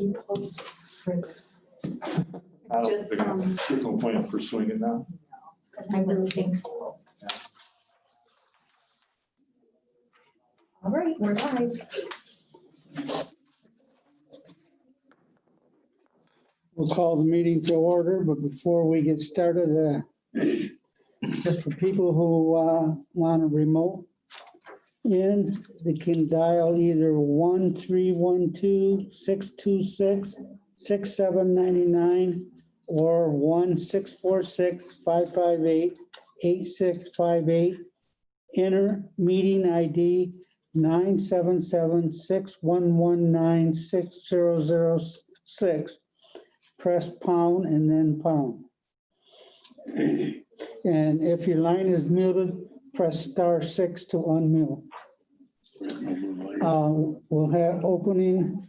keep posted further. I don't It's just, think there's no point in pursuing it now. I wouldn't think so. All right, we're live. We'll call the meeting to order, but before we get started, just for people who want to remote in, they can dial either 1-312-626-6799 or 1-646-558-8658. Enter meeting ID 977-611-9006. Press pound and then pound. And if your line is muted, press *6 to unmute. We'll have opening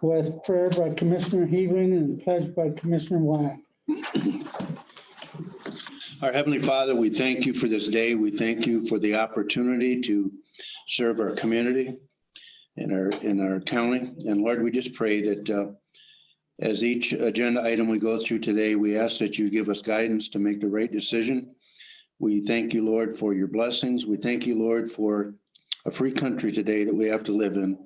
with prayer by Commissioner Hebring and pledge by Commissioner Wyatt. Our Heavenly Father, we thank you for this day. We thank you for the opportunity to serve our community in our county. And Lord, we just pray that as each agenda item we go through today, we ask that you give us guidance to make the right decision. We thank you, Lord, for your blessings. We thank you, Lord, for a free country today that we have to live in.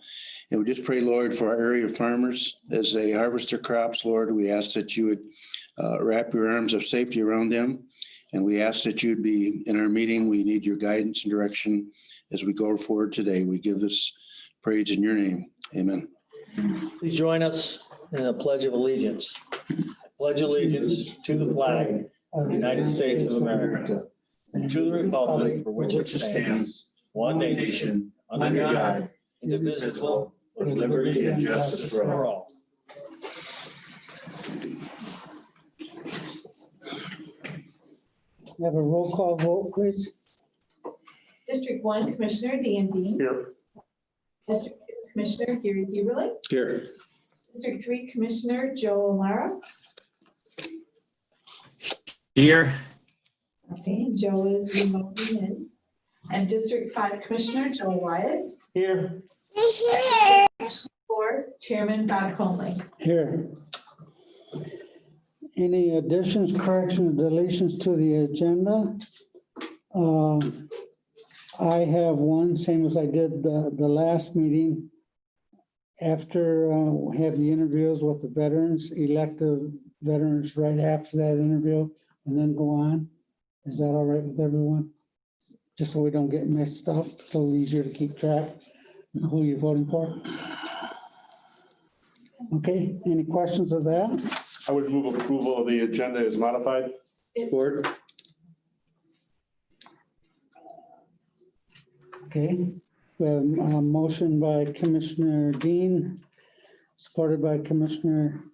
And we just pray, Lord, for our area farmers as they harvest their crops, Lord. We ask that you would wrap your arms of safety around them. And we ask that you'd be in our meeting. We need your guidance and direction as we go forward today. We give this praise in your name. Amen. Please join us in a pledge of allegiance. Pledge allegiance to the flag of the United States of America and to the republic for which it stands, one nation, under God, indivisible, with liberty and justice for all. Have a roll call vote, please. District 1, Commissioner Dan Dean. Here. District 2, Commissioner Gary Huberly. Here. District 3, Commissioner Joe O'Mara. Here. Okay, and Joe is remotely in. And District 5, Commissioner Joe Wyatt. Here. 4, Chairman Bob Conley. Here. Any additions, corrections, deletions to the agenda? I have one, same as I did the last meeting. After we have the interviews with the veterans, elective veterans right after that interview, and then go on. Is that all right with everyone? Just so we don't get messed up, it's a little easier to keep track of who you're voting for. Okay, any questions of that? I would move approval of the agenda as modified. Support. Okay, we have a motion by Commissioner Dean, supported by Commissioner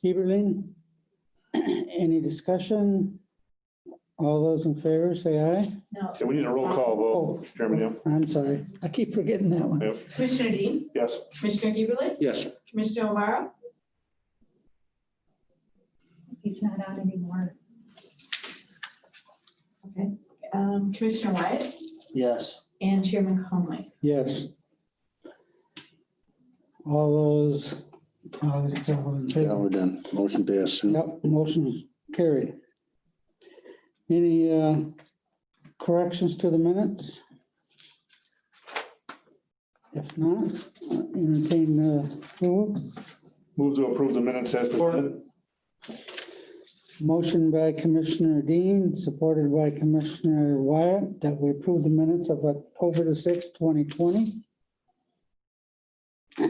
Heberling. Any discussion? All those in favor, say aye. No, So we need a roll call vote, Chairman. Yeah. I'm sorry, I keep forgetting that one. Yep. Commissioner Dean. Yes. Commissioner Huberly. Yes. Commissioner O'Mara. He's not on anymore. Okay. Commissioner Wyatt Yes. and Chairman Conley. Yes. All those, it's all in Now favor. we're done. Motion passed. Yep, motion's carried. Any corrections to the minutes? If not, entertain the approval. Move to approve the minutes as presented. Motion by Commissioner Dean, supported by Commissioner Wyatt, that we approve the minutes of October the 6th, 2020. I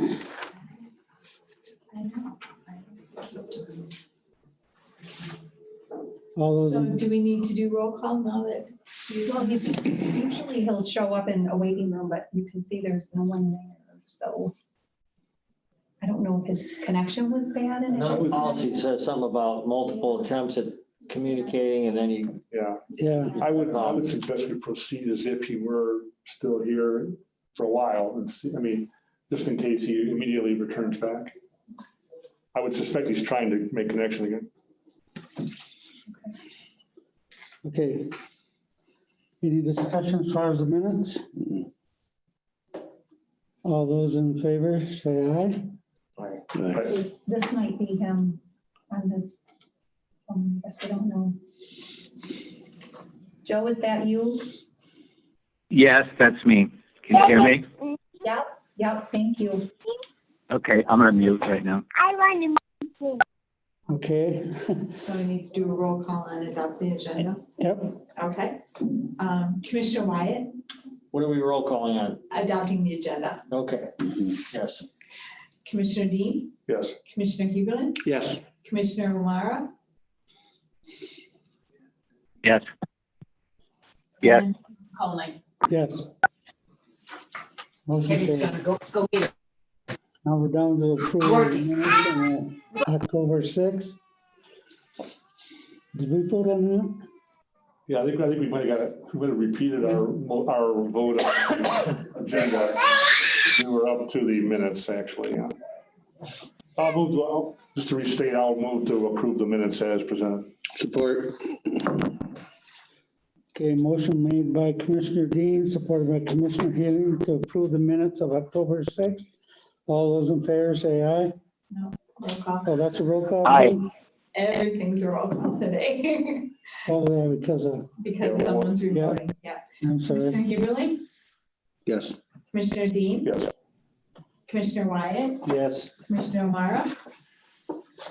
know. All those, So in- do we need to do roll call now that? Well, usually he'll show up in a waiting room, but you can see there's no one there, so. I don't know if his connection was bad. Another policy says something about multiple attempts at communicating and then you. Yeah, yeah, I would suggest we proceed as if he were still here for a while and see, I mean, just in case he immediately returns back. I would suspect he's trying to make connection again. okay. Any discussion as far as the minutes? All those in favor, say aye. Right. This might be him on this. I guess I don't know. Joe, is that you? Yes, that's me. Can you hear me? Yep, thank you. Okay, I'm gonna mute right now. Okay, So we need to do a roll call and adopt the agenda. yep, Okay. Commissioner Wyatt, What are we roll calling on? adopting the agenda. Okay, Mhm. yes. Commissioner Dean, Yes. Commissioner Huberlin, Yes. Commissioner O'Mara. Yes. Yes. and Colling. yes. Motion Eddie's carried. gonna go get it. Now we're down to approval of the minutes on October 6th. Did we vote on that? Yeah, I think we might have repeated our vote on agenda. We were up to the minutes, actually, yeah. Just to restate, I'll move to approve the minutes as presented. Support. Okay, motion made by Commissioner Dean, supported by Commissioner Healy to approve the minutes of October 6th. All those in favor say aye. Roll call. Oh, that's a roll call? Aye. too? Everything's a roll call today Oh, yeah, because of, because someone's reporting. Yeah. I'm sorry. Commissioner Huberlin, Yes. Commissioner Dean, Yes. Commissioner Wyatt, Yes. Commissioner O'Mara,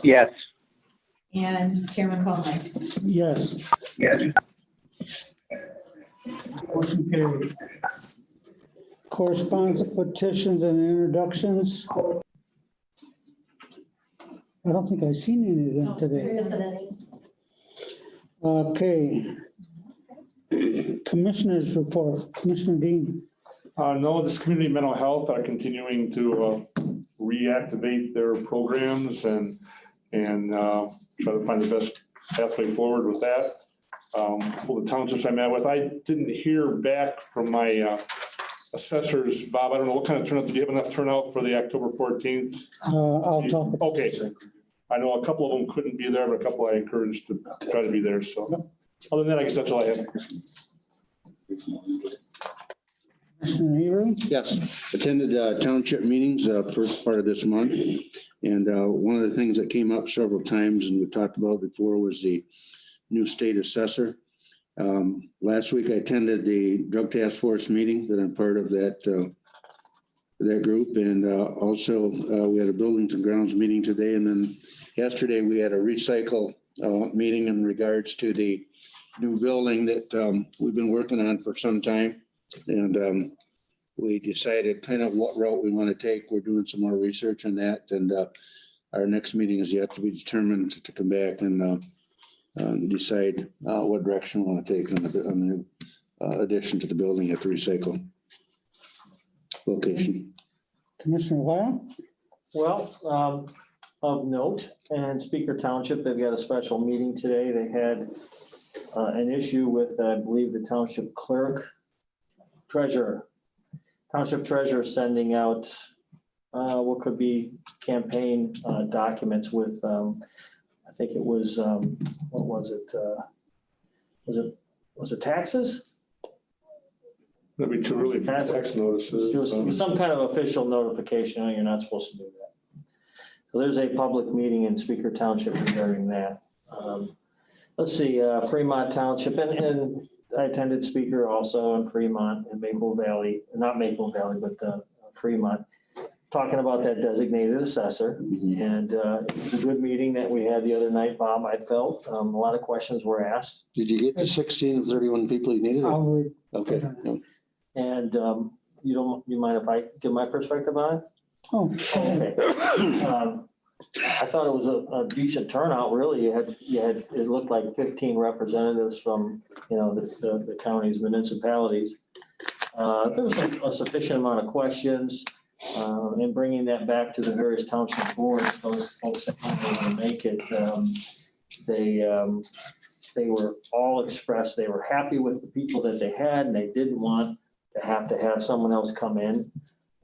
Yes. and Chairman Colling. Yes. Yes. Motion carried. Correspondence, petitions, and introductions. I don't think I've seen any of that today. Okay. Commissioners report, Commissioner Dean. No, this community mental health are continuing to reactivate their programs and try to find the best pathway forward with that. All the townships I met with, I didn't hear back from my assessors. Bob, I don't know what kind of turnout, did you have enough turnout for the October 14th? I'll talk. Okay. I know a couple of them couldn't be there, but a couple I encouraged to try to be there. So other than that, I guess that's all I have. Commissioner Healy? Yes, attended township meetings first part of this month. And one of the things that came up several times and we talked about before was the new state assessor. Last week I attended the drug task force meeting that I'm part of that group. And also we had a buildings and grounds meeting today. And then yesterday we had a recycle meeting in regards to the new building that we've been working on for some time. And we decided kind of what route we want to take. We're doing some more research on that. And our next meeting is yet to be determined to come back and decide what direction we want to take on the new addition to the building at the recycle location. Commissioner Wyatt? Well, of note, and Speaker Township, they've got a special meeting today. They had an issue with, I believe, the township clerk, treasurer. Township treasurer sending out what could be campaign documents with, I think it was, what was it? Was it taxes? That'd be too early for tax notices. It was some kind of official notification, you're not supposed to do that. So there's a public meeting in Speaker Township regarding that. Let's see, Fremont Township, and I attended Speaker also in Fremont and Maple Valley, not Maple Valley, but Fremont, talking about that designated assessor. And it was a good meeting that we had the other night, Bob, I felt. A lot of questions were asked. Did you get the 16 of 31 people you needed? Okay. And you mind if I give my perspective on it? Oh, Okay. I thought it was a decent turnout, really. You had, it looked like 15 representatives from, the county's municipalities. There was a sufficient amount of questions, and bringing that back to the various township boards, those folks that weren't able to make it, they were all expressed, they were happy with the people that they had, and they didn't want to have someone else come in.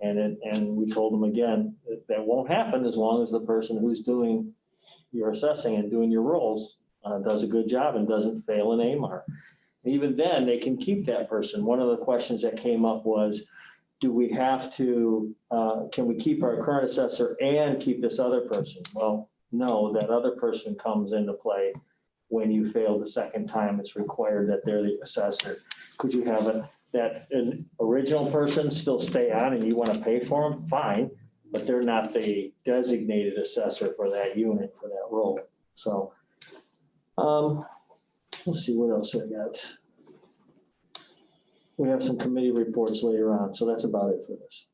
And we told them again, that won't happen as long as the person who's doing your assessing and doing your roles does a good job and doesn't fail an AMAR. Even then, they can keep that person. One of the questions that came up was, do we have to, can we keep our current assessor and keep this other person? Well, no, that other person comes into play when you fail the second time. It's required that they're the assessor. Could you have that an original person still stay on and you want to pay for them? Fine, but they're not the designated assessor for that unit, for that role. So, let's see what else I got. We have some committee reports later on, so that's about it for this.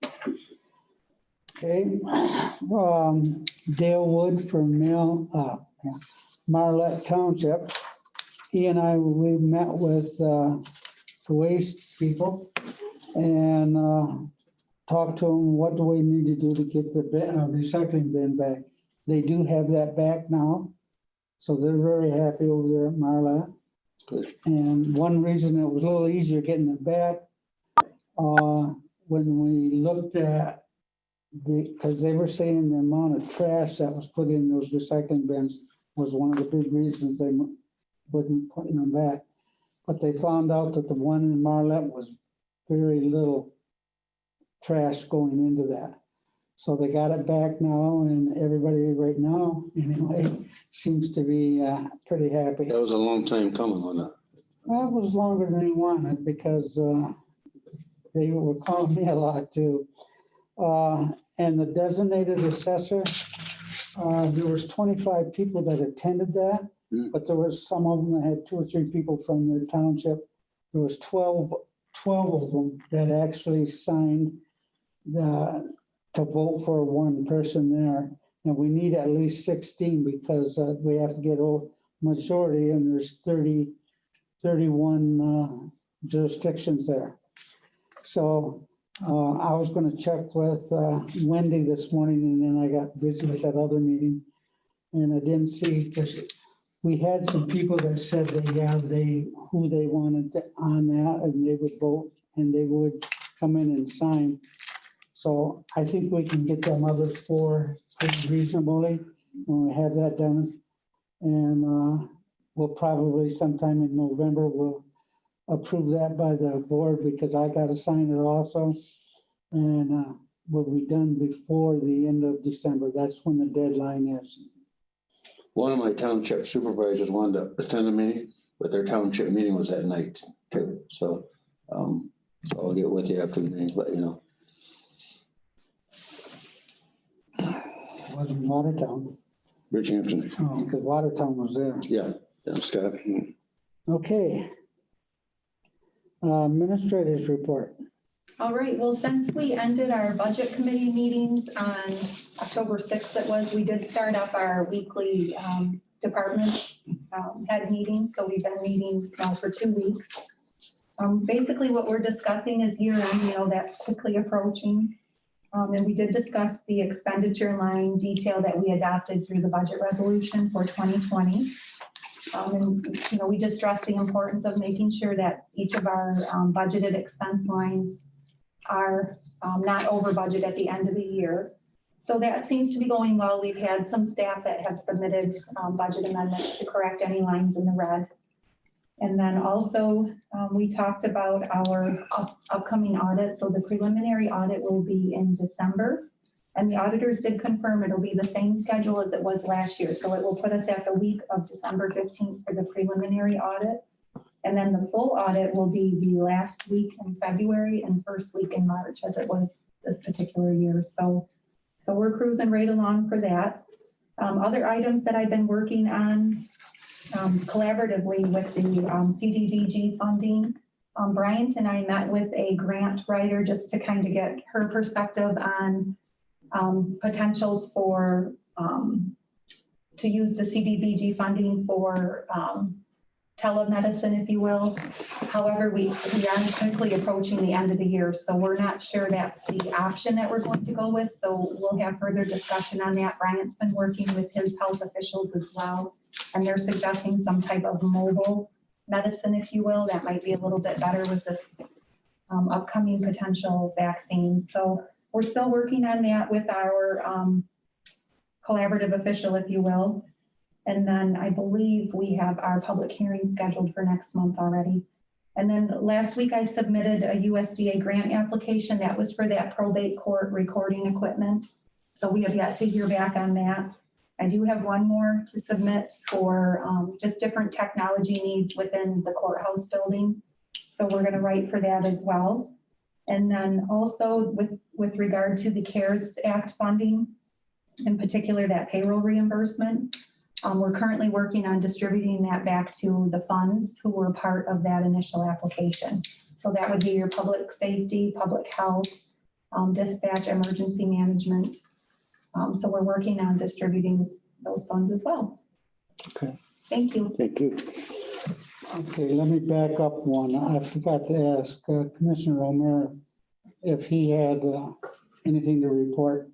Okay, Dale Wood from Marlette Township. He and I, we met with the waste people and talked to them, what do we need to do to get the recycling bin back? They do have that back now, so they're very happy over there at Marlette. Good. And one reason it was a little easier getting it back, when we looked at because they were saying the amount of trash that was put in those recycling bins was one of the big reasons they wasn't putting them back. But they found out that the one in Marlette was very little trash going into that. So they got it back now, and everybody right now, anyway, seems to be pretty happy. That was a long time coming, wasn't it? Well, it was longer than he wanted because they were calling me a lot too. And the designated assessor, there was 25 people that attended that, but there was some of them that had 2 or 3 people from their township. There was 12 of them that actually signed to vote for one person there. And we need at least 16 because we have to get a majority, and there's 31 jurisdictions there. So I was going to check with Wendy this morning, and then I got busy with that other meeting, and I didn't see, because we had some people that said who they wanted on that, and they would vote and they would come in and sign. So I think we can get them other 4 pretty reasonably when we have that done, and we'll probably sometime in November we'll approve that by the board, because I got to sign it also, and will be done before the end of December. That's when the deadline is. One of my township supervisors wanted to attend the meeting, but their township meeting was that night too. So, I'll get with you after the meeting, let you know. It wasn't Watertown. Bridgehampton. Oh, because Watertown was there. Yeah, Scott. Okay. Administrators report. All right, well, since we ended our budget committee meetings on October 6th, we did start up our weekly department head meetings. So we've been meeting now for 2 weeks. Basically what we're discussing is year end, that's quickly approaching. And we did discuss the expenditure line detail that we adopted through the budget resolution for 2020. And, we just stressed the importance of making sure that each of our budgeted expense lines are not over budget at the end of the year. So that seems to be going well. We've had some staff that have submitted budget amendments to correct any lines in the red. And then also we talked about our upcoming audit. So the preliminary audit will be in December. And the auditors did confirm it'll be the same schedule as it was last year. So it will put us at the week of December 15th for the preliminary audit. And then the full audit will be the last week in February and first week in March, as it was this particular year. So we're cruising right along for that. Other items that I've been working on collaboratively with the CDBG funding. Bryant and I met with a grant writer just to kind of get her perspective on potentials for to use the CDBG funding for telemedicine, if you will. However, we are quickly approaching the end of the year, so we're not sure that's the option that we're going to go with. So we'll have further discussion on that. Bryant's been working with his health officials as well, and they're suggesting some type of mobile medicine, if you will, that might be a little bit better with this upcoming potential vaccine. So we're still working on that with our collaborative official, if you will. And then I believe we have our public hearing scheduled for next month already. And then last week I submitted a USDA grant application that was for that probate court recording equipment. So we have yet to hear back on that. I do have one more to submit for just different technology needs within the courthouse building. So we're gonna write for that as well. And then also with regard to the CARES Act funding, in particular that payroll reimbursement, we're currently working on distributing that back to the funds who were part of that initial application. So that would be your public safety, public health, dispatch, emergency management. So we're working on distributing those funds as well. Okay. Thank you. Thank you. Okay, let me back up one. I forgot to ask Commissioner Romer if he had anything to report.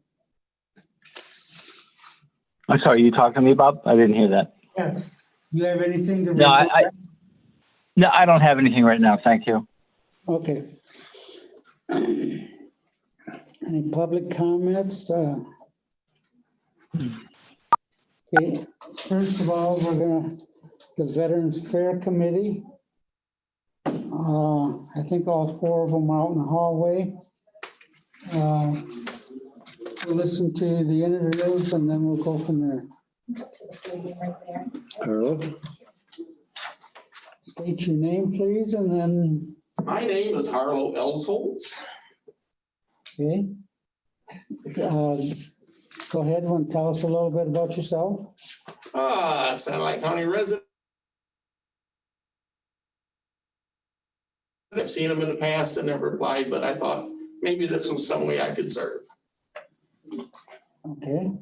I'm sorry, you talking to me, Bob? I didn't hear that. Yeah. You have anything to report? No, no, I don't have anything right now. Thank you. Okay. Any public comments? Okay, first of all, the Veterans Fair Committee. I think all 4 of them are out in the hallway. We'll listen to the interviews and then we'll go from there. Harlow? State your name, please, and then, My name is Harlow Elsholtz. okay. Go ahead and tell us a little bit about yourself. Satellite County resident. I've seen them in the past and never applied, but I thought maybe this was some way I could serve. Okay,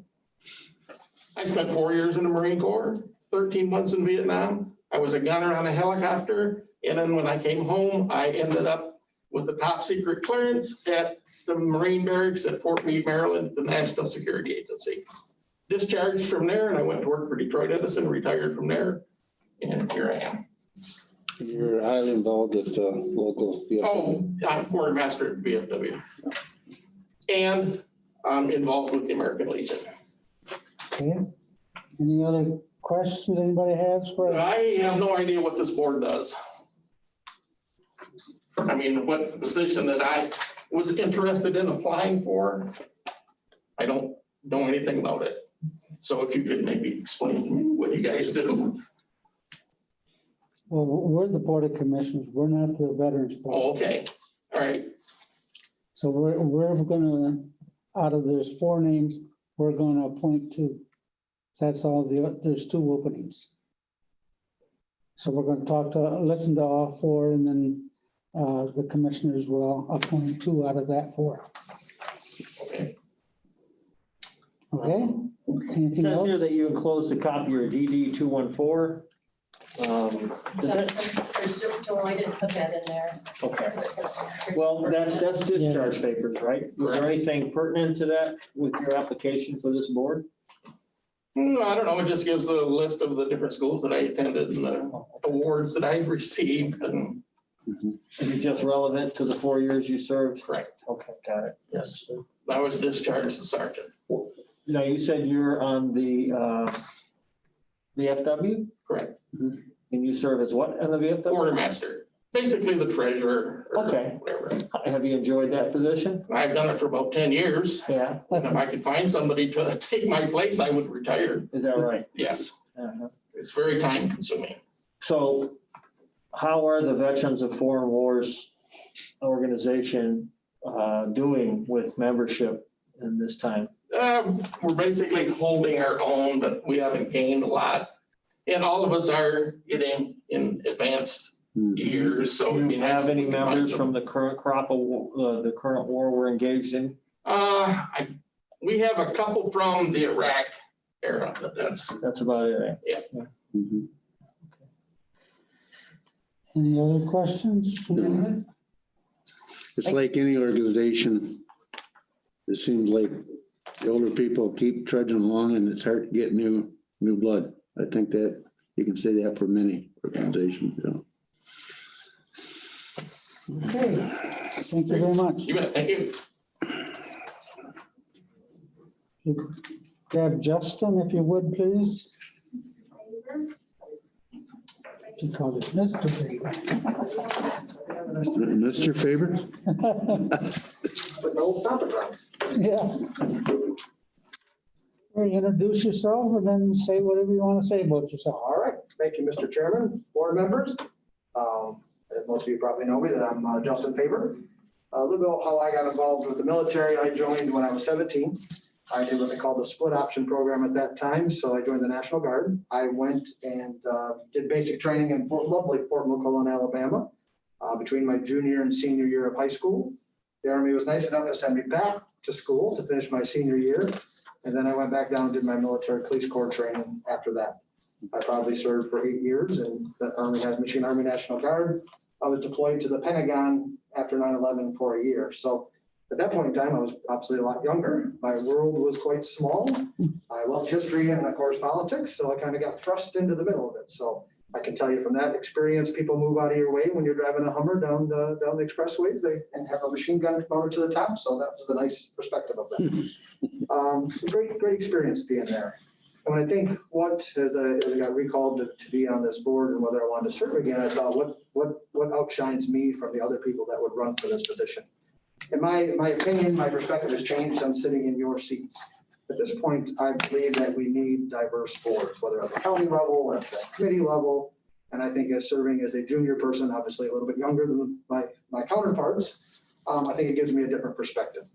I spent 4 years in the Marine Corps, 13 months in Vietnam. I was a gunner on a helicopter. And then when I came home, I ended up with the top secret clearance at the Marine Barracks at Fort Meade, Maryland, the National Security Agency. Discharged from there and I went to work for Detroit Edison, retired from there, and here I am. You're highly involved with the local. Oh, I'm quartermaster at VFW. And I'm involved with the American Legion. okay. Any other questions anybody has for us? I have no idea what this board does. I mean, what position that I was interested in applying for, I don't know anything about it. So if you could maybe explain to me what you guys do. Well, we're the Board of Commissioners. We're not the Veterans Board. Oh, okay, all right, So we're gonna, out of there's 4 names, we're gonna appoint 2. That's all there's 2 openings. So we're gonna listen to all 4 and then the commissioners will appoint 2 out of that 4. okay. Okay? It Anything says here else? that you enclosed a copy of your DD 214. Joel, I didn't put that in there. Okay, well, that's discharge papers, right? Was there anything pertinent to that with your application for this board? I don't know, it just gives a list of the different schools that I attended and the awards that I've received and. Is it just relevant to the 4 years you served? Correct. Okay, got it. Yes, I was discharged as a sergeant. Now, you said you're on the VFW Correct. and you serve as what in the VFW? Quartermaster, basically the treasurer. Or Okay. whatever. Have you enjoyed that position? I've done it for about 10 years. Yeah, And if I could find somebody to take my place, I would retire. is that right? Yes, Uh-huh. it's very time consuming. So how are the Veterans of Foreign Wars organization doing with membership in this time? We're basically holding our own, but we haven't gained a lot. And all of us are getting in advanced years, so. it'd Do be you nice have if any we could find members them. from the current crop of the current war we're engaged in? We have a couple from the Iraq era, but That's about it. eh? Any other questions? No. It's like any organization. It seems like the older people keep trudging along and it's hard to get new blood. I think that you can say that for many organizations, you know. Okay, thank you very much. you bet, thank you. Grab Justin, if you would, please. She called it Mr. Faber. Mr. Faber? But no stopping ground. Yeah. Well, introduce yourself and then say whatever you want to say about yourself. All right, thank you, Mr. Chairman, board members. As most of you probably know me, that I'm Justin Faber. A little bit how I got involved with the military. I joined when I was 17. I did what they called the split option program at that time, so I joined the National Guard. I went and did basic training in lovely Fort McClellan, Alabama, between my junior and senior year of high school. The Army was nice enough to send me back to school to finish my senior year. And then I went back down and did my military police corps training after that. I probably served for 8 years in the Michigan Army National Guard. I was deployed to the Pentagon after 9/11 for a year. So at that point in time, I was obviously a lot younger. My world was quite small. I loved history and of course politics, so I kind of got thrust into the middle of it. So I can tell you from that experience, people move out of your way when you're driving a Hummer down the expressways, and have a machine gun mounted to the top. So that was the nice perspective of that. Great experience being there. And when I think as I got recalled to be on this board and whether I wanted to serve again, I thought what outshines me from the other people that would run for this position. In my opinion, my perspective has changed. I'm sitting in your seats. At this point, I believe that we need diverse boards, whether at the county level, at the committee level. And I think as serving as a junior person, obviously a little bit younger than my counterparts, I think it gives me a different perspective.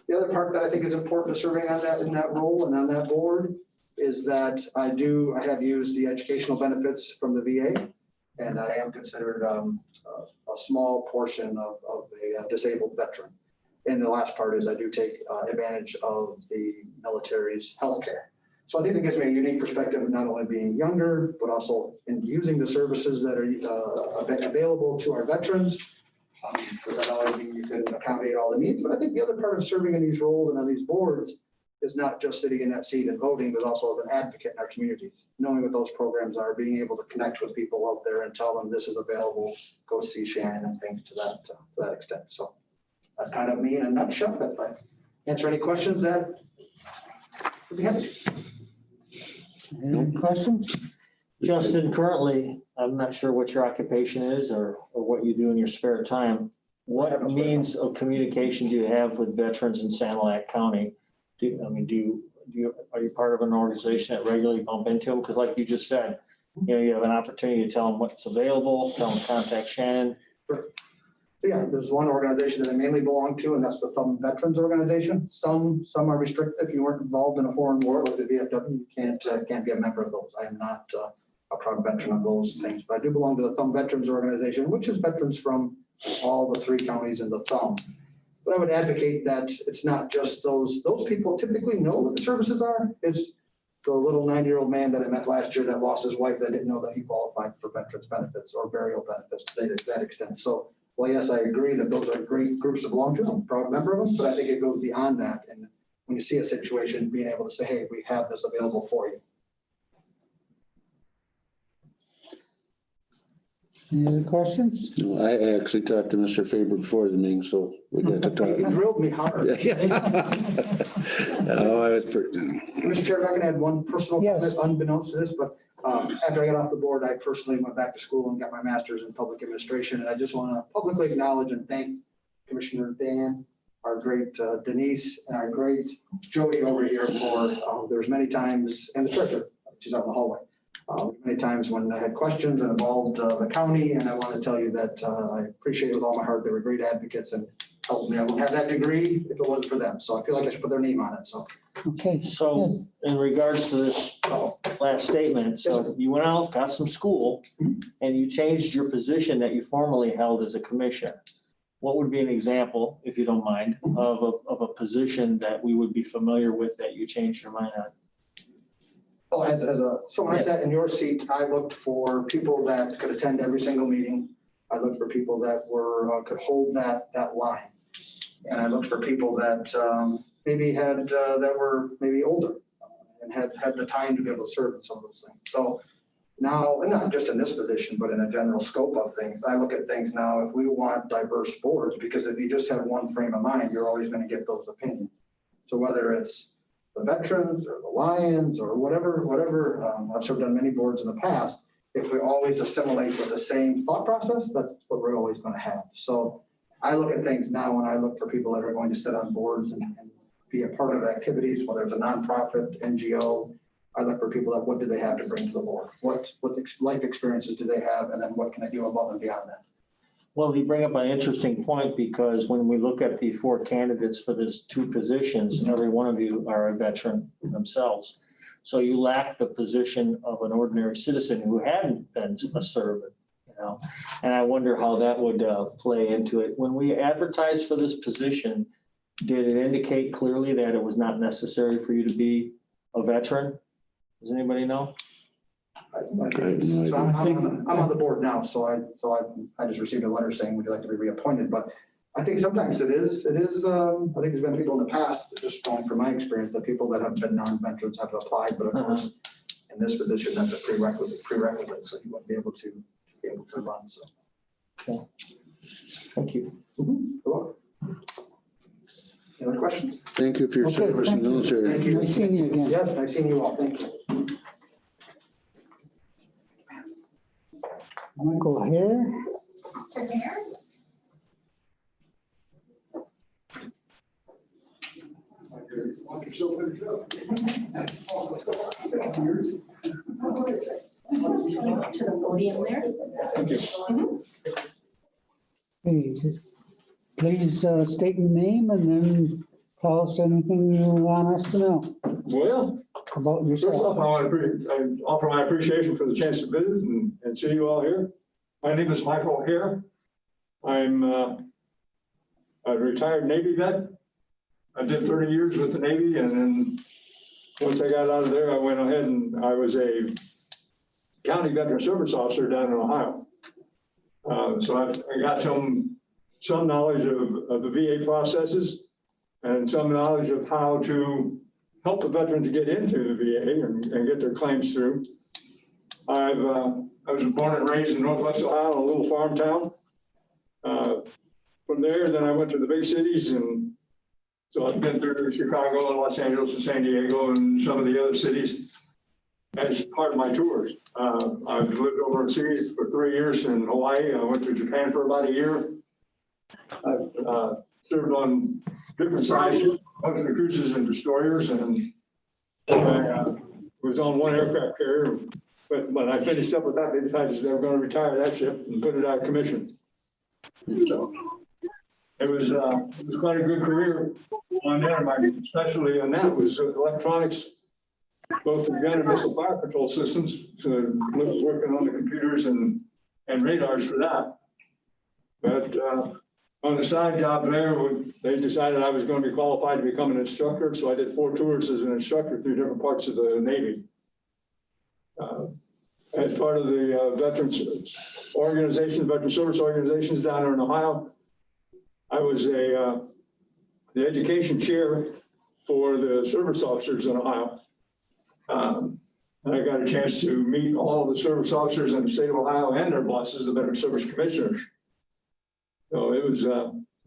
The other part that I think is important to serving in that role and on that board is that I have used the educational benefits from the VA, and I am considered a small portion of a disabled veteran. And the last part is I do take advantage of the military's healthcare. So I think it gives me a unique perspective of not only being younger, but also in using the services that are available to our veterans. Because not only you can accommodate all the needs, but I think the other part of serving in these roles and on these boards is not just sitting in that seat and voting, but also as an advocate in our communities, knowing what those programs are, being able to connect with people out there and tell them this is available, go see Shannon and things to that extent. So that's kind of me in a nutshell. If I answer any questions, that would be happy. Any questions? Justin, currently, I'm not sure what your occupation is or what you do in your spare time. What means of communication do you have with veterans in Sanilac County? Are you part of an organization that regularly bump into them? Because like you just said, you have an opportunity to tell them what's available, tell them to contact Shannon. Yeah, there's one organization that I mainly belong to, and that's the Thumb Veterans Organization. Some are restricted. If you weren't involved in a foreign war like the VFW, you can't be a member of those. I am not a proud veteran of those things, but I do belong to the Thumb Veterans Organization, which is veterans from all the 3 counties in the Thumb. But I would advocate that it's not just those people typically know what the services are. It's the little 9-year-old man that I met last year that lost his wife that didn't know that he qualified for veterans benefits or burial benefits to that extent. So, well, yes, I agree that those are great groups to belong to. I'm a proud member of them, but I think it goes beyond that. And when you see a situation, being able to say, hey, we have this available for you. Any other questions? No, I actually talked to Mr. Faber before the meeting, so we got to talk. He drilled me hard. No, I was pretty. Mr. Chair, if I can add one personal Yes. comment unbeknownst to this, but after I got off the board, I personally went back to school and got my master's in public administration. And I just want to publicly acknowledge and thank Commissioner Dan, our great Denise, and our great Jody over here for, there's many times, and the treasurer, she's out in the hallway. Many times when I had questions that involved the county, and I want to tell you that I appreciate it with all my heart. They were great advocates and helped me. I wouldn't have that degree if it wasn't for them. So I feel like I should put their name on it. So Okay. So in regards to this last statement, so you went out, got some school, and you changed your position that you formerly held as a commissioner. What would be an example, if you don't mind, of a position that we would be familiar with that you changed your mind on? Oh, so when I sat in your seat, I looked for people that could attend every single meeting. I looked for people that could hold that line. And I looked for people that that were maybe older and had the time to be able to serve in some of those things. So now, and not just in this position, but in a general scope of things, I look at things now, if we want diverse boards, because if you just have one frame of mind, you're always going to get those opinions. So whether it's the veterans or the Lions or whatever, I've served on many boards in the past. if we always assimilate with the same thought process, that's what we're always going to have. So I look at things now when I look for people that are going to sit on boards and be a part of activities, whether it's a nonprofit, NGO. I look for people that, what do they have to bring to the board? What life experiences do they have? And then what can they do above and beyond that? Well, you bring up an interesting point, because when we look at the 4 candidates for these 2 positions, every one of you are a veteran themselves. So you lack the position of an ordinary citizen who hadn't been a servant, you know? And I wonder how that would play into it. When we advertised for this position, did it indicate clearly that it was not necessary for you to be a veteran? Does anybody know? So I'm on the board now, so I just received a letter saying, would you like to be reappointed? But I think sometimes it is, I think there's been people in the past, just going from my experience, that people that have been non-veterans have applied, but of course, in this position, that's a prerequisite, so you wouldn't be able to run, so. Okay. Thank you. You're welcome. Any other questions? Thank you for your Okay, service in thank the you. military. Thank you. Nice seeing you again. Yes, nice seeing you all, thank you. Michael Hare. To the podium there. Hey, please state your name and then tell us anything you want us to know Well, about first off, yourself. I want to offer my appreciation for the chance to visit and see you all here. My name is Michael Hare. I'm a retired Navy vet. I did 30 years with the Navy, and then once I got out of there, I went ahead and I was a county veteran service officer down in Ohio. So I got some knowledge of the VA processes and some knowledge of how to help the veterans get into the VA and get their claims through. I was born and raised in Northwest Ohio, in a little farm town. From there, then I went to the big cities, and so I've been through Chicago and Los Angeles and San Diego and some of the other cities as part of my tours. I've lived overseas for 3 years in Hawaii. I went to Japan for about a year. I've served on different size ships, mostly cruisers and destroyers, and I was on one aircraft carrier. But when I finished up with that, they decided they were going to retire that ship and put it out of commission. So it was quite a good career on there. My specialty on that was electronics, both the gun and missile fire control systems. So working on the computers and radars for that. But on the side job there, they decided I was going to be qualified to become an instructor. So I did 4 tours as an instructor through different parts of the Navy. As part of the veterans organization, veteran service organizations down there in Ohio, I was the education chair for the service officers in Ohio. And I got a chance to meet all the service officers in the state of Ohio and their bosses, the veteran service commissioners. So it was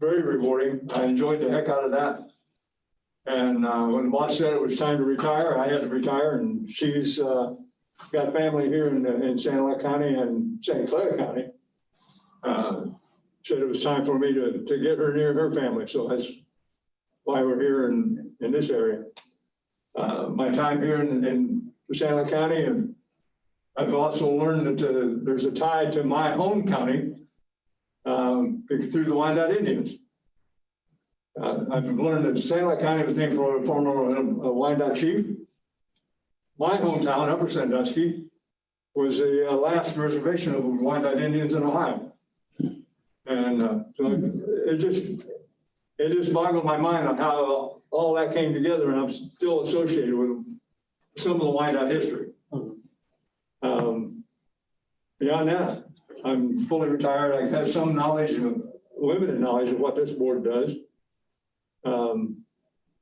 very rewarding. I enjoyed the heck out of that. And when the boss said it was time to retire, I had to retire, and she's got family here in Santa Clara County and St. Clair County. Said it was time for me to get her near her family. So that's why we're here in this area. My time here in Santa Clara County, and I've also learned that there's a tie to my home county through the Wyandotte Indians. I've learned that Santa Clara County was named for a former Wyandotte chief. My hometown, Upper Sandusky, was the last reservation of Wyandotte Indians in Ohio. And so it just boggled my mind on how all that came together, and I'm still associated with some of the Wyandotte history. Beyond that, I'm fully retired. I have some knowledge, limited knowledge of what this board does.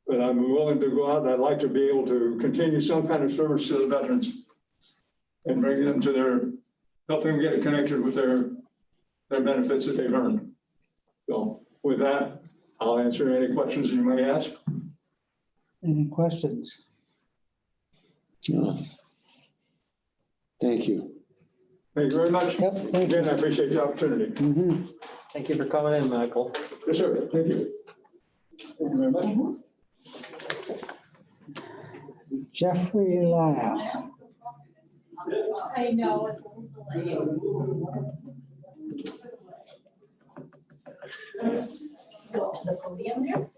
But I'm willing to go out, and I'd like to be able to continue some kind of service to the veterans and bring them to help them get connected with their benefits that they've earned. So with that, I'll answer any questions you may ask. Any questions? No. Thank you. Thank you very much. Yep, thank you. Again, I appreciate the opportunity. Mhm. Thank you for coming in, Michael. Yes, sir. Thank you. Thank you very much. Jeffrey Lyle. I know, it's a little delayed. Go to the podium there.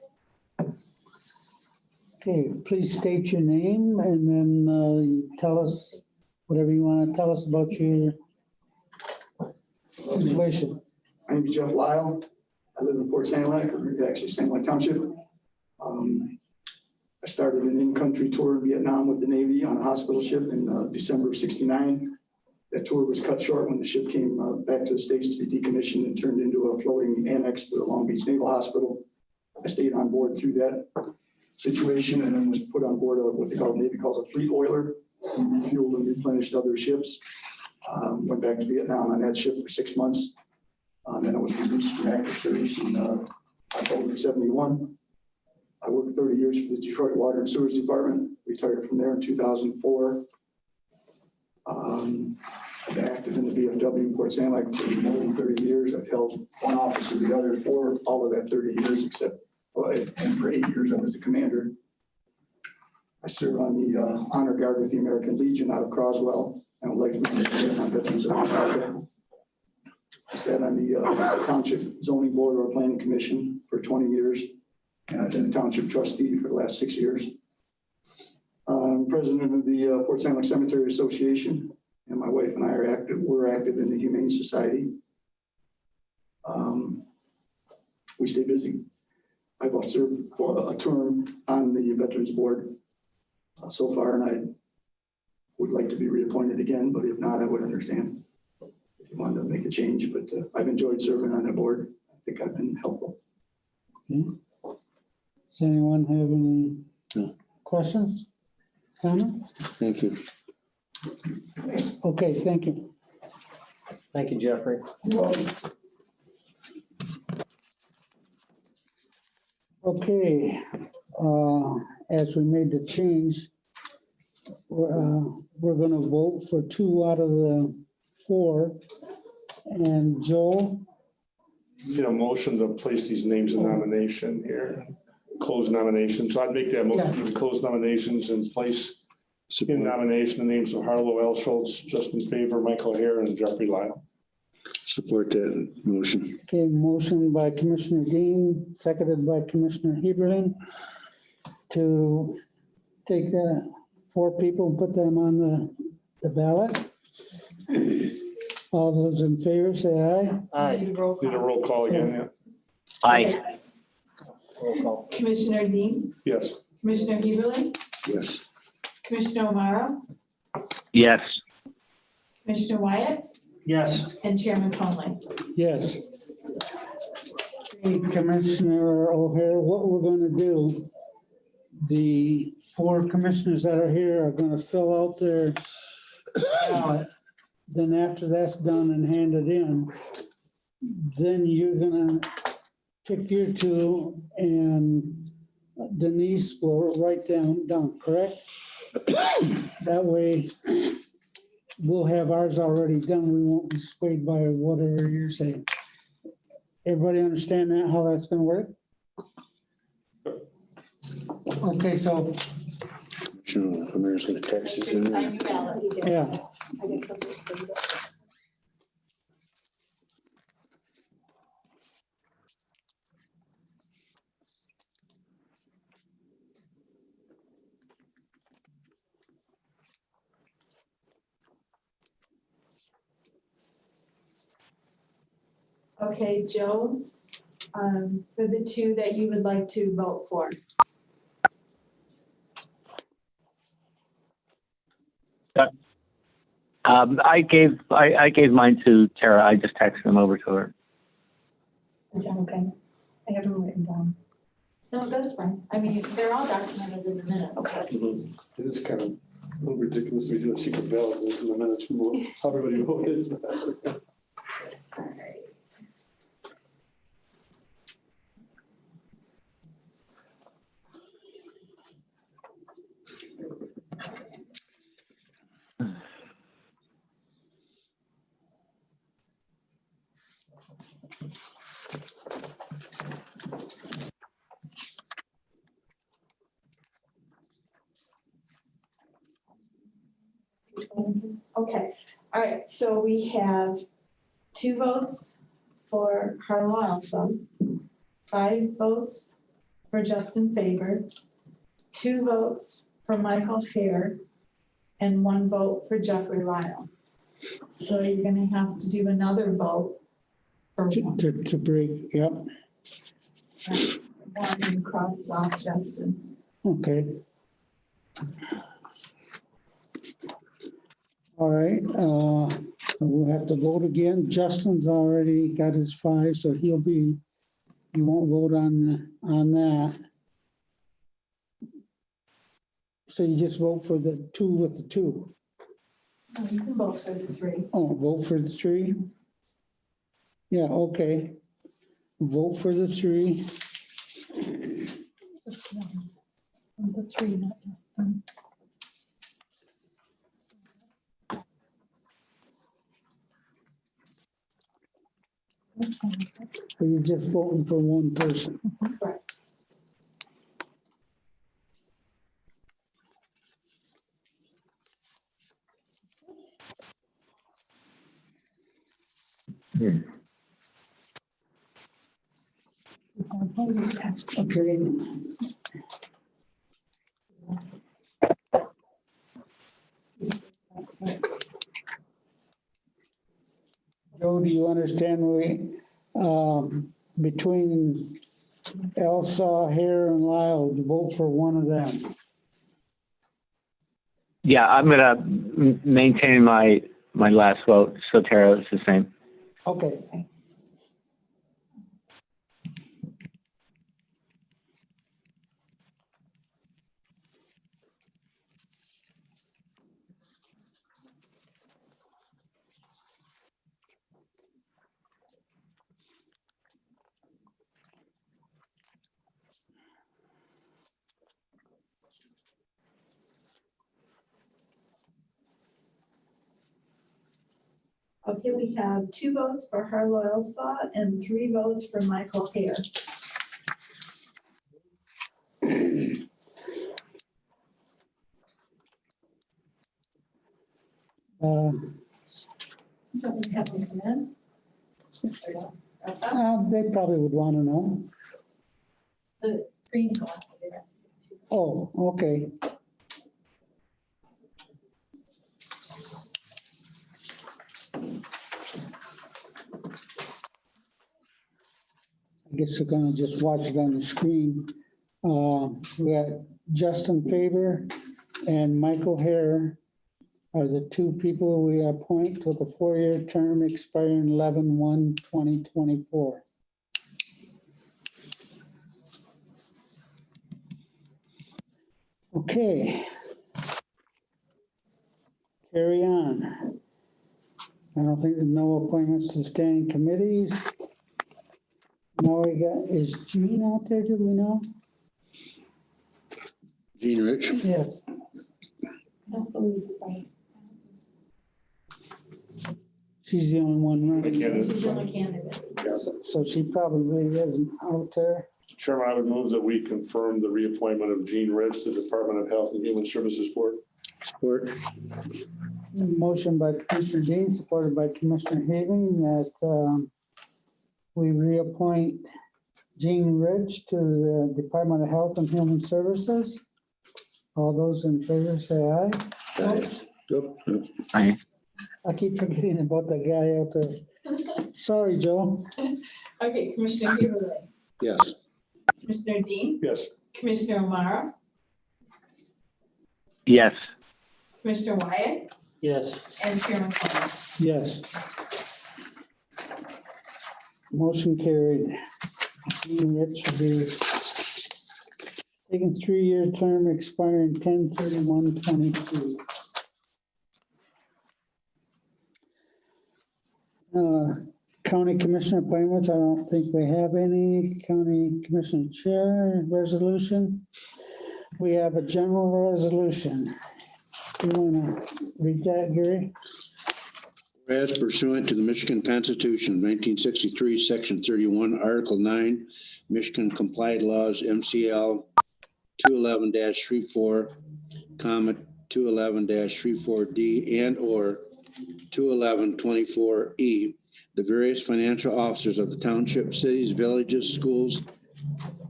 Okay, please state your name and then you tell us whatever you want to tell us about your situation. My name is Jeff Lyle. I live in Port St. Lake, or actually St. Lake Township. I started an in-country tour in Vietnam with the Navy on a hospital ship in December of '69. That tour was cut short when the ship came back to the States to be decommissioned and turned into a floating annex to the Long Beach Naval Hospital. I stayed on board through that situation and then was put on board what the Navy calls a fleet oiler. We refueled and replenished other ships. Went back to Vietnam on that ship for 6 months. Then I was released from active service in October of '71. I worked 30 years for the Detroit Water and Sewers Department, retired from there in 2004. I've been active in the VFW in Port St. Lake for more than 30 years. I've held one office or the other for all of that 30 years, except, and for 8 years I was a commander. I serve on the Honor Guard with the American Legion out of Croswell, and a life member on Veterans of America. I sat on the Township Zoning Board or Planning Commission for 20 years, and I've been a township trustee for the last 6 years. I'm president of the Port St. Lake Cemetery Association, and my wife and I we're active in the Humane Society. We stay busy. I've served for a term on the Veterans Board so far, and I would like to be reappointed again, but if not, I would understand if you wanted to make a change, but I've enjoyed serving on that board. I think I've been helpful. Does anyone have any questions? Comment? Thank you. Okay, thank you. Thank you, Jeffrey. Okay, as we made the change, we're gonna vote for 2 out of the 4. And Joel, Need a motion to place these names in nomination here, close nominations. So I'd make that motion to close nominations and place in nomination the names of Harlow L. Schultz, Justin Favor, Michael Hare, and Jeffrey Lyle. Support that motion. okay, motion by Commissioner Dean, seconded by Commissioner Heberlin to take the 4 people and put them on the ballot. All those in favor, say aye. Aye. Need a roll call again, yeah? Aye. Roll call. Commissioner Dean, Yes. Commissioner Heberlin, Yes. Commissioner O'Mara, Yes. Commissioner Wyatt, Yes. and Chairman Conley. Yes. Okay, Commissioner O'Hare, what we're gonna do, the 4 commissioners that are here are gonna fill out their ballot. Then after that's done and handed in, then you're gonna pick your 2 and Denise will write them down, correct? That way we'll have ours already done. We won't be swayed by whatever you're saying. Everybody understand that, how that's gonna work? Okay, so, Sure, Amira's gonna text us in there. Sign your ballot. yeah, I guess I'll just leave it. Okay, Joe, for the 2 that you would like to vote for. I gave mine to Tara. I just texted them over to her. Okay, I have them written down. No, that's fine. I mean, they're all documented in the minute. Okay. It is kind of a little ridiculous. We do a secret ballot in the minutes, how everybody voted. Okay, all right, so we have 2 votes for Harlow Alpha, 5 votes for Justin Faber, 2 votes for Michael Hare, and 1 vote for Jeffrey Lyle. So you're gonna have to do another vote for one, To break, yep, and cross off Justin. okay. All right, we'll have to vote again. Justin's already got his 5, so he won't vote on that. So you just vote for the 2 with the 2. You can vote for the 3. Oh, vote for the 3? Yeah, okay. Vote for the 3. The 3, not Justin. So you're just voting for one person. Correct. Okay. Joe, do you understand between Elsa, Hare, and Lyle, to vote for one of them? Yeah, I'm gonna maintain my last vote. So Tara, it's the same. Okay. Okay, we have 2 votes for Harlow Elsa and 3 votes for Michael Hare. Don't we have them come in? They probably would want to know. The screen's going. Oh, okay. I guess they're gonna just watch it on the screen. We got Justin Faber and Michael Hare are the 2 people we appoint with a 4-year term expiring 11/1/2024. Okay. Carry on. I don't think there's no appointments to standing committees. Now is Jean out there, do we know? Gene Rich. Yes. I don't believe so. She's the only one running. She's the only candidate. So she probably isn't out there. Chairman, I would move that we confirm the reappointment of Gene Rich to the Department of Health and Human Services Board. Support. Motion by Commissioner Dean, supported by Commissioner Haven, that we reappoint Jean Ridge to the Department of Health and Human Services. All those in favor say aye. Yep. Aye. I keep forgetting about that guy out there. Sorry, Joe. Okay, Commissioner Heberlin, Yes. Commissioner Dean, Yes. Commissioner O'Mara, Yes. Commissioner Wyatt, Yes. and Chairman Cohen. Yes. Motion carried. Jean Rich will be taking 3-year term expiring 10/31/22. County Commissioner appointments, I don't think we have any. County Commissioner Chair resolution. We have a general resolution. You want to read that, Gary? Whereas pursuant to the Michigan Constitution, 1963, Section 31, Article 9, Michigan Complied Laws, MCL 211-34, 211-34D and/or 211-24E, the various financial officers of the township, cities, villages, schools,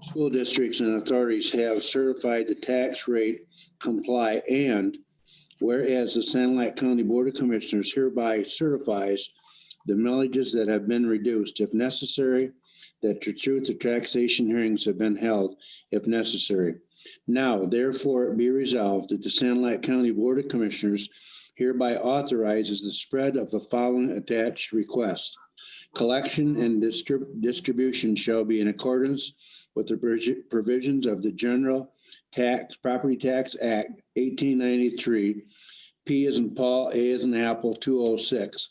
school districts, and authorities have certified the tax rate comply, and whereas the Sand Lake County Board of Commissioners hereby certifies the millages that have been reduced, if necessary, that the truth of taxation hearings have been held, if necessary. Now, therefore, it be resolved that the Sand Lake County Board of Commissioners hereby authorizes the spread of the following attached request. Collection and distribution shall be in accordance with the provisions of the General Property Tax Act 1893, P as in Paul, A as in Apple, 206.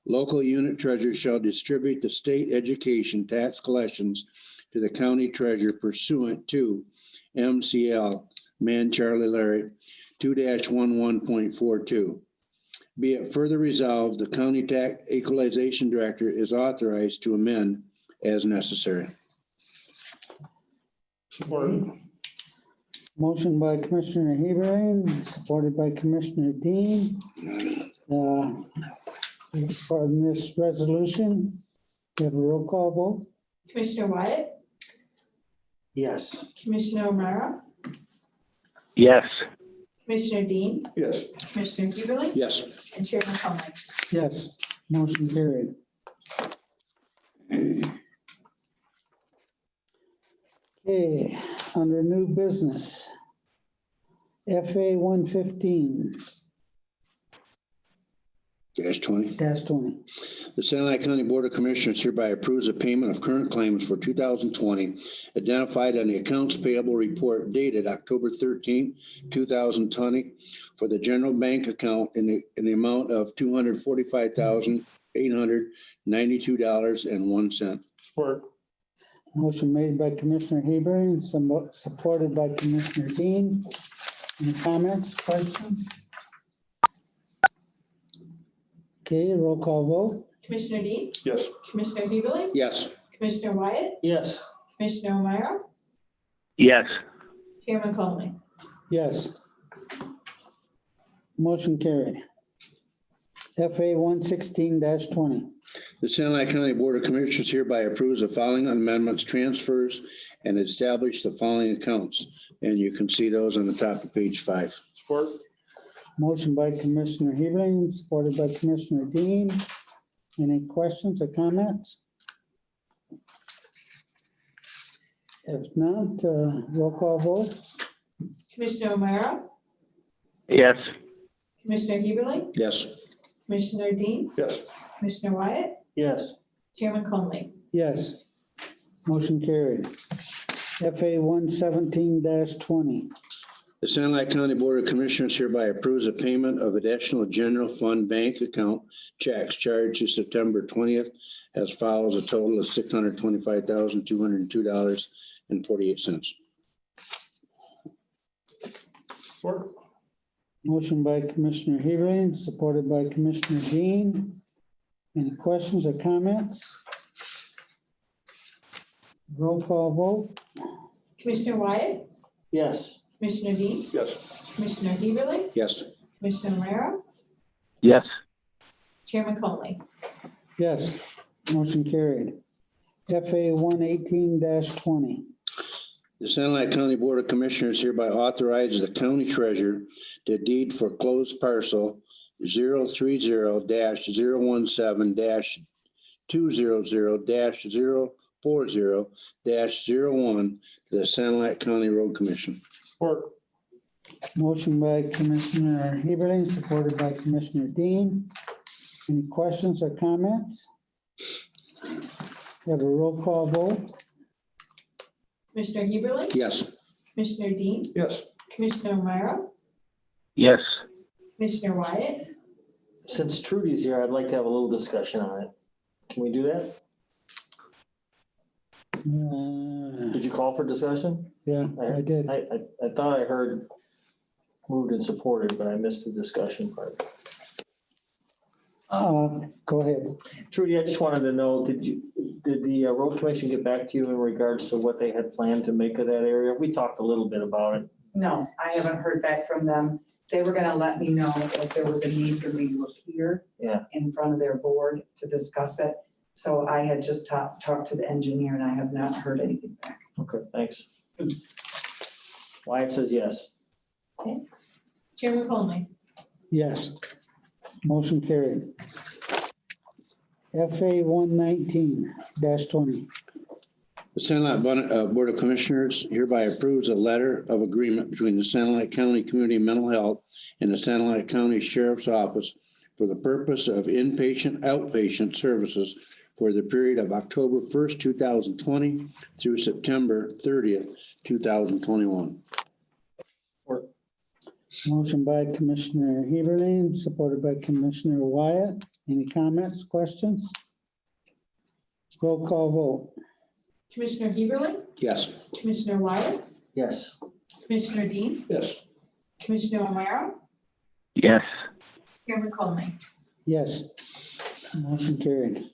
Local unit treasurer shall distribute the state education tax collections to the county treasurer pursuant to MCL, Man Charlie Larry, 2-11.42. Be it further resolved, the county tax equalization director is authorized to amend as necessary. Support. Motion by Commissioner Heberlein, supported by Commissioner Dean. For this resolution, we have a roll call vote. Commissioner Wyatt, Yes. Commissioner O'Mara, Yes. Commissioner Dean, Yes. Commissioner Heberlein, Yes. and Chairman Conley. Yes, motion carried. Okay, under new business. FA 115 -20. -20. The Sand Lake County Board of Commissioners hereby approves a payment of current claims for 2020 identified on the accounts payable report dated October 13, 2020 for the general bank account in the amount of $245,892.01. Support. Motion made by Commissioner Heberlein, supported by Commissioner Dean. Any comments, questions? Okay, roll call vote. Commissioner Dean, Yes. Commissioner Heberlein, Yes. Commissioner Wyatt, Yes. Commissioner O'Mara, Yes. Chairman Conley. Yes. Motion carried. FA 116-20. The Sand Lake County Board of Commissioners hereby approves the following amendments, transfers, and establish the following accounts. And you can see those on the top of page 5. Support. Motion by Commissioner Heberlein, supported by Commissioner Dean. Any questions or comments? If not, roll call vote. Commissioner O'Mara, Yes. Commissioner Heberlein, Yes. Commissioner Dean, Yes. Commissioner Wyatt, Yes. Chairman Conley. Yes. Motion carried. FA 117-20. The Sand Lake County Board of Commissioners hereby approves a payment of additional general fund bank account checks charged to September 20th as follows, a total of $625,202.48. Support. Motion by Commissioner Heberlein, supported by Commissioner Dean. Any questions or comments? Roll call vote. Commissioner Wyatt, Yes. Commissioner Dean, Yes. Commissioner Heberlein, Yes. Commissioner O'Mara, Yes. Chairman Conley. Yes, motion carried. FA 118-20. The Sand Lake County Board of Commissioners hereby authorizes the county treasurer to deed foreclosed parcel 030-017-200-040-01 to the Sand Lake County Road Commission. Support. Motion by Commissioner Heberlein, supported by Commissioner Dean. Any questions or comments? Have a roll call vote. Commissioner Heberlein, Yes. Commissioner Dean, Yes. Commissioner O'Mara, Yes. Commissioner Wyatt, Since Trudy's here, I'd like to have a little discussion on it. Can we do that? Did you call for discussion? Yeah, I did. I thought I heard moved and supported, but I missed the discussion part. Go ahead. Trudy, I just wanted to know, did the road commission get back to you in regards to what they had planned to make of that area? We talked a little bit about it. No, I haven't heard back from them. they were gonna let me know if there was a need for me to appear Yeah. in front of their board to discuss it. So I had just talked to the engineer and I have not heard anything back. Okay, thanks. Wyatt says yes. Chairman Conley. Yes. Motion carried. FA 119-20. The Sanilac Board of Commissioners hereby approves a letter of agreement between the Sanilac County Community Mental Health and the Sanilac County Sheriff's Office for the purpose of inpatient, outpatient services for the period of October 1st, 2020 through September 30th, 2021. Motion by Commissioner Heberlin, supported by Commissioner Wyatt. Any comments, questions? Roll call vote. Commissioner Heberlin, Yes. Commissioner Wyatt, Yes. Commissioner Dean, Yes. Commissioner O'Mara, Yes. Chairman Conley. Yes. Motion carried.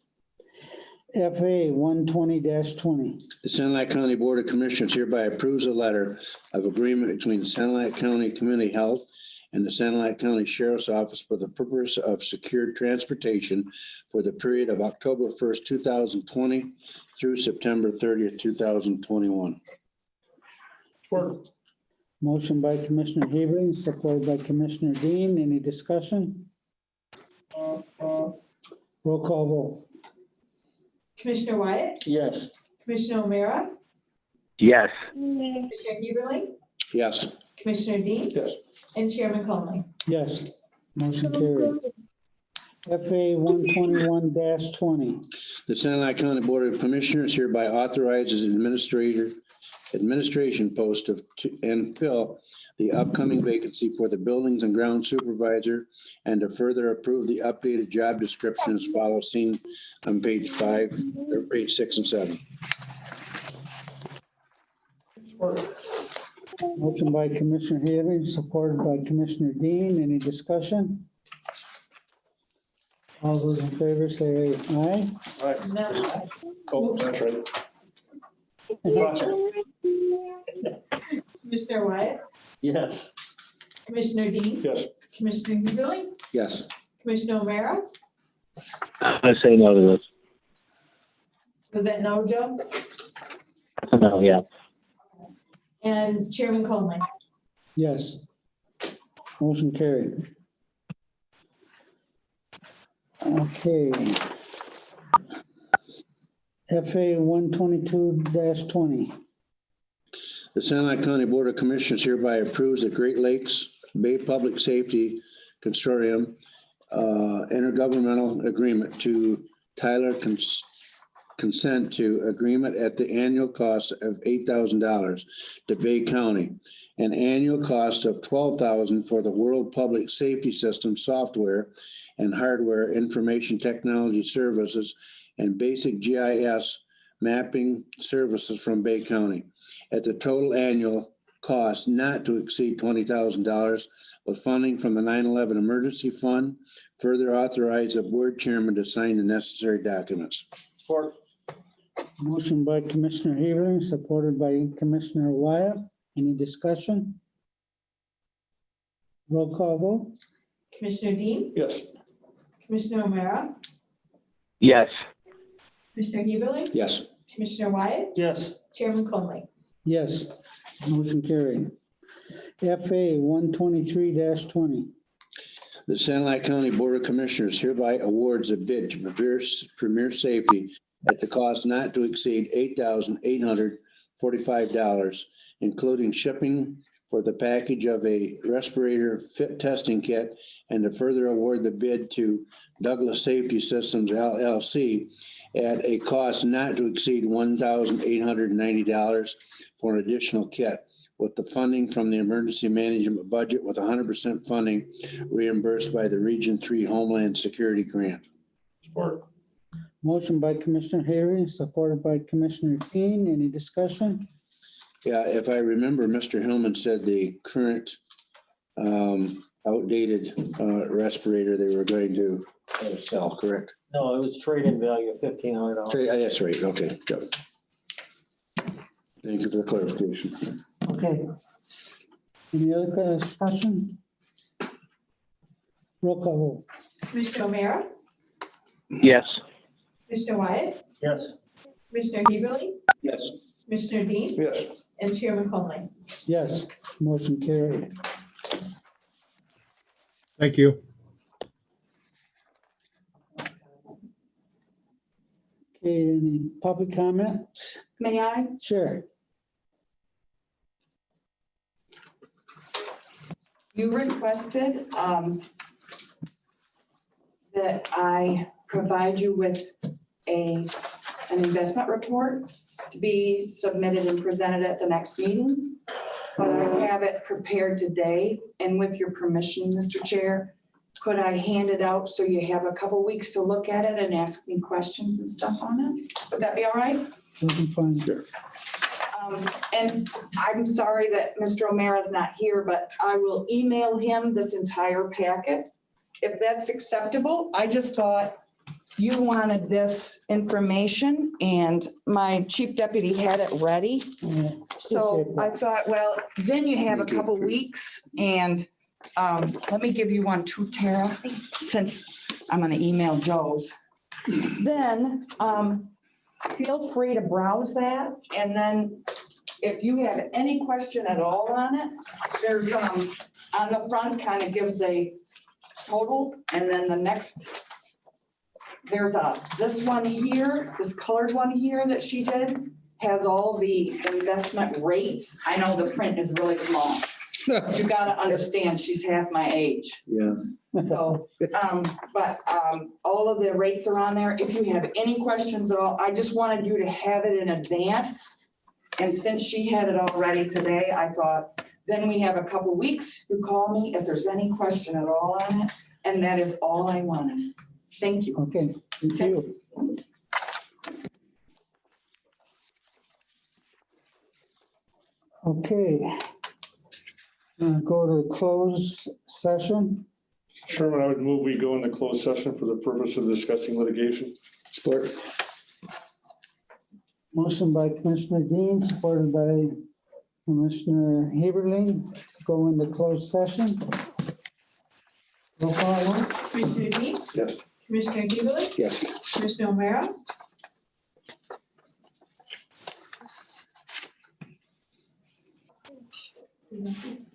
FA 120-20. The Sanilac County Board of Commissioners hereby approves a letter of agreement between the Sanilac County Community Health and the Sanilac County Sheriff's Office for the purpose of secured transportation for the period of October 1st, 2020 through September 30th, 2021. Support. Motion by Commissioner Heberlin, supported by Commissioner Dean. Any discussion? Roll call vote. Commissioner Wyatt, Yes. Commissioner O'Mara, Yes. Commissioner Heberlin, Yes. Commissioner Dean, Yes. and Chairman Conley. Yes. Motion carried. FA 121-20. The Sanilac County Board of Commissioners hereby authorizes administration post and fill the upcoming vacancy for the Buildings and Ground Supervisor and to further approve the updated job description as follows seen on page 5 or page 6 and 7. Motion by Commissioner Heberlin, supported by Commissioner Dean. Any discussion? All those in favor say aye. Oh, that's right. Commissioner Wyatt, Yes. Commissioner Dean, Yes. Commissioner Heberlin, Yes. Commissioner O'Mara, I'm gonna say no to this. was that no, Joe? No, yeah. And Chairman Conley. Yes. Motion carried. Okay. FA 122-20. The Sanilac County Board of Commissioners hereby approves the Great Lakes Bay Public Safety Consortium intergovernmental agreement to Tyler consent to agreement at the annual cost of $8,000 to Bay County, an annual cost of $12,000 for the World Public Safety System software and hardware information technology services and basic GIS mapping services from Bay County at the total annual cost not to exceed $20,000 with funding from the 9/11 Emergency Fund. Further authorize the board chairman to sign the necessary documents. Support. Motion by Commissioner Heberlin, supported by Commissioner Wyatt. Any discussion? Roll call vote. Commissioner Dean, Yes. Commissioner O'Mara, Yes. Commissioner Heberlin, Yes. Commissioner Wyatt, Yes. Chairman Conley. Yes. Motion carried. FA 123-20. The Sanilac County Board of Commissioners hereby awards a bid to Premier Safety at the cost not to exceed $8,845, including shipping for the package of a respirator fit testing kit, and to further award the bid to Douglas Safety Systems LLC at a cost not to exceed $1,890 for an additional kit, with the funding from the emergency management budget with 100% funding reimbursed by the Region 3 Homeland Security Grant. Support. Motion by Commissioner Heberlin, supported by Commissioner Dean. Any discussion? Yeah, if I remember, Mr. Hillman said the current outdated respirator they were going to sell, correct? No, it was trade-in value of $1,500. That's right, okay. Yep. Thank you for the clarification. Okay. Any other discussion? Roll call vote. Commissioner O'Meara, Yes. Commissioner Wyatt, Yes. Commissioner Heberly, Yes. Commissioner Dean, Yes. and Chairman Conley. Yes, motion carried. Thank you. Okay, any public comments? May I? Sure. You requested that I provide you with an investment report to be submitted and presented at the next meeting. But I have it prepared today, and with your permission, Mr. Chair, could I hand it out so you have a couple weeks to look at it and ask me questions and stuff on it? Would that be all right? Looking fine. And I'm sorry that Mr. O'Meara's not here, but I will email him this entire packet. If that's acceptable, I just thought you wanted this information and my chief deputy had it ready. Yeah. So I thought, well, then you have a couple weeks and let me give you one too, Tara, since I'm gonna email Joe's. Then feel free to browse that, and then if you have any question at all on it, there's on the front kind of gives a total, and then the next, there's this one here, this colored one here that she did, has all the investment rates. I know the print is really small. You gotta understand, she's half my age. Yeah. So, all of the rates are on there. If you have any questions at all, I just wanted you to have it in advance. And since she had it all ready today, I thought, then we have a couple weeks. You call me if there's any question at all on it. And that is all I wanted. Thank you. Okay, thank you. Okay. Go to closed session. Chairman, I would move we go into closed session for the purpose of discussing litigation. Support. Motion by Commissioner Dean, supported by Commissioner Heberling. Go into closed session. Roll call vote. Commissioner Dean, Yes. Commissioner Heberly, Yes. Commissioner O'Meara,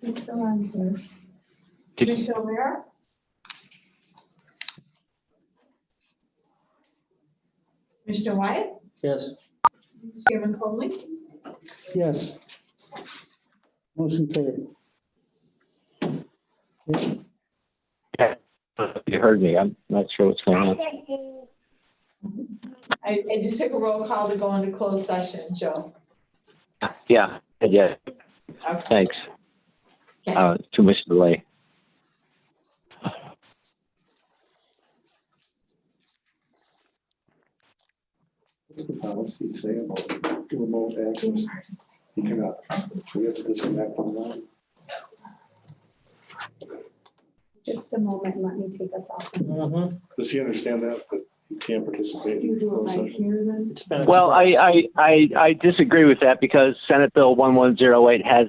he's still on here. Commissioner O'Meara, Commissioner Wyatt, Yes. Chairman Conley, Yes. Motion carried. Okay. You heard me. I'm not sure what's going on. I just took a roll call to go into closed session, Joe. Yeah, yeah, Okay. thanks. Too much delay. What's the policy say about remote access? You cannot, we have to disconnect from that. Just a moment, let me take us off. Does he understand that you can't participate in closed session? here then? It's been Well, I disagree with that because Senate Bill 1108 has